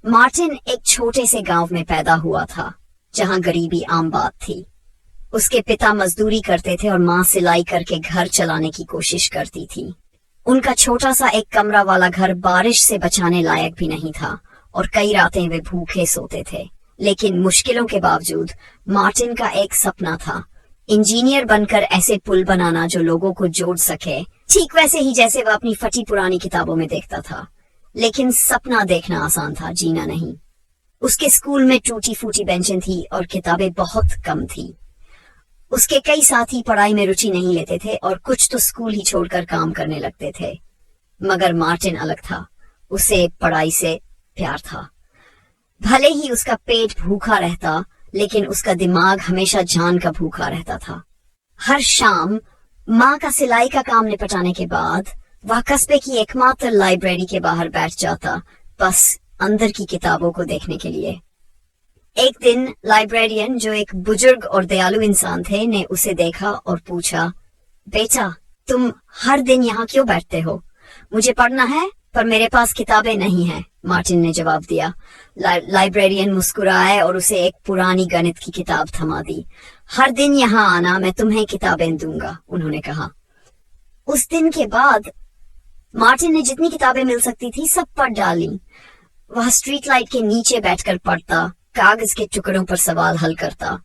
Martin एक छोटे से गांव में पैदा हुआ था जहां गरीबी आम बात थी। उसके पिता मजदूरी करते थे और मां सिलाई करके घर चलाने की कोशिश करती थी। उनका छोटा सा एक कमरा वाला घर बारिश से बचाने लायक भी नहीं था और कई रातें वे भूखे सोते थे। लेकिन मुश्किलों के बावजूद मार्टिन का एक सपना था, इंजीनियर बनकर ऐसे पुल बनाना जो लोगों को जोड़ सके, ठीक वैसे ही जैसे वह अपनी फटी पुरानी किताबों में देखता था। लेकिन सपना देखना आसान था, जीना नहीं। उसके स्कूल में टूटी फूटी बेंचें थी और किताबें बहुत कम थी। उसके कई साथी पढ़ाई में रुचि नहीं लेते थे और कुछ तो स्कूल ही छोड़कर काम करने लगते थे। मगर मार्टिन अलग था, उसे पढ़ाई से प्यार था। भले ही उसका पेट भूखा रहता, लेकिन उसका दिमाग हमेशा जान का भूखा रहता था। हर शाम माँ का सिलाई का काम निपटाने के बाद वह कस्बे की एकमात्र लाइब्रेरी के बाहर बैठ जाता, बस अंदर की किताबों को देखने के लिए। एक दिन लाइब्रेरियन, जो एक बुजुर्ग और दयालु इंसान थे, ने उसे देखा और पूछा, बेटा, तुम हर दिन यहाँ क्यों बैठते हो? मुझे पढ़ना है पर मेरे पास किताबें नहीं हैं, मार्टिन ने जवाब दिया। लाइब्रेरियन मुस्कुराए और उसे एक पुरानी गणित की किताब थमा दी। हर दिन यहाँ आना, मैं तुम्हें किताबें दूंगा, उन्होंने कहा। उस दिन के बाद मार्टिन ने जितनी किताबें मिल सकती थी सब पढ़ डाली। वह स्ट्रीट लाइट के नीचे बैठकर पढ़ता, कागज के टुकड़ों पर सवाल हल करता।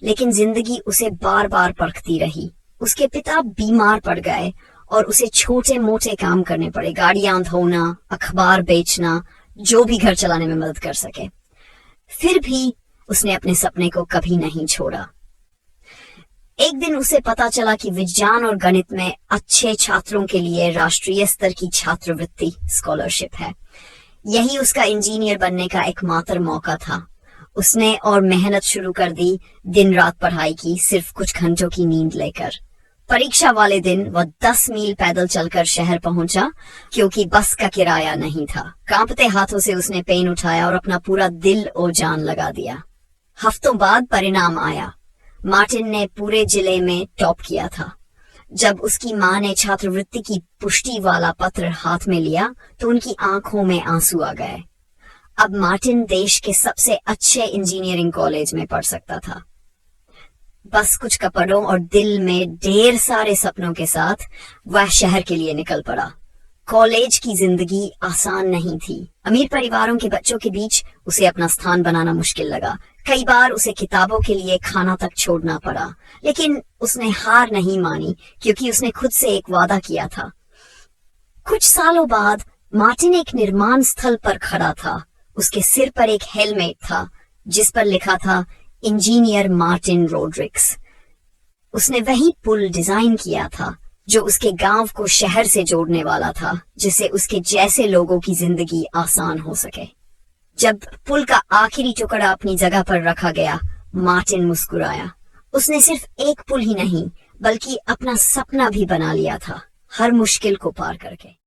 लेकिन जिंदगी उसे बार बार परखती रही। उसके पिता बीमार पड़ गए और उसे छोटे मोटे काम करने पड़े, गाड़ियां धोना, अखबार बेचना, जो भी घर चलाने में मदद कर सके। फिर भी उसने अपने सपने को कभी नहीं छोड़ा। एक दिन उसे पता चला कि विज्ञान और गणित में अच्छे छात्रों के लिए राष्ट्रीय स्तर की छात्रवृत्ति स्कॉलरशिप है। यही उसका इंजीनियर बनने का एकमात्र मौका था। उसने और मेहनत शुरू कर दी, दिन रात पढ़ाई की, सिर्फ कुछ घंटों की नींद लेकर। परीक्षा वाले दिन वह 10 मील पैदल चलकर शहर पहुंचा, क्योंकि बस का किराया नहीं था। कांपते हाथों से उसने पेन उठाया और अपना पूरा दिल और जान लगा दिया। हफ्तों बाद परिणाम आया। मार्टिन ने पूरे जिले में टॉप किया था। जब उसकी मां ने छात्रवृत्ति की पुष्टि वाला पत्र हाथ में लिया तो उनकी आंखों में आंसू आ गए। अब मार्टिन देश के सबसे अच्छे इंजीनियरिंग कॉलेज में पढ़ सकता था। बस कुछ कपड़ों और दिल में ढेर सारे सपनों के साथ वह शहर के लिए निकल पड़ा। कॉलेज की जिंदगी आसान नहीं थी। अमीर परिवारों के बच्चों के बीच उसे अपना स्थान बनाना मुश्किल लगा। कई बार उसे किताबों के लिए खाना तक छोड़ना पड़ा, लेकिन उसने हार नहीं मानी, क्योंकि उसने खुद से एक वादा किया था। कुछ सालों बाद मार्टिन एक निर्माण स्थल पर खड़ा था। उसके सिर पर एक हेलमेट था जिस पर लिखा था इंजीनियर मार्टिन रोड्रिक्स। उसने वही पुल डिजाइन किया था जो उसके गांव को शहर से जोड़ने वाला था, जिससे उसके जैसे लोगों की जिंदगी आसान हो सके। जब पुल का आखिरी टुकड़ा अपनी जगह पर रखा गया, मार्टिन मुस्कुराया। उसने सिर्फ एक पुल ही नहीं, बल्कि अपना सपना भी बना लिया था, हर मुश्किल को पार करके।